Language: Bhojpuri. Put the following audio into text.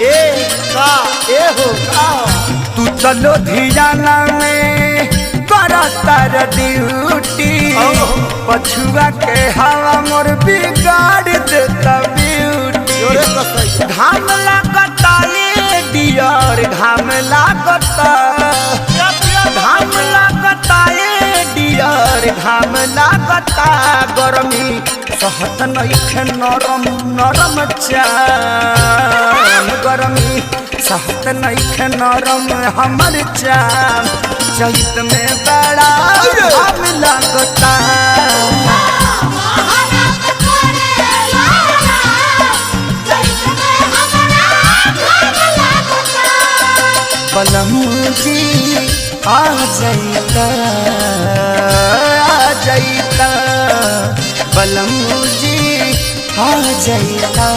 ए का ए हो का तू चलो धियाना में करतर ड्यूटी पछुआ के हवा मोर बिगाड़ देता ब्यूटी घाम लागता ये डियर घाम लागता घाम लागता ये डियर घाम लागता गरमी सहत नइखे नरम नरम चाम गरमी सहत नइखे नरम हमर चाम चैत में बड़ा घाम लागता बलमू जी आ जाइता बलमू जी आ जाइता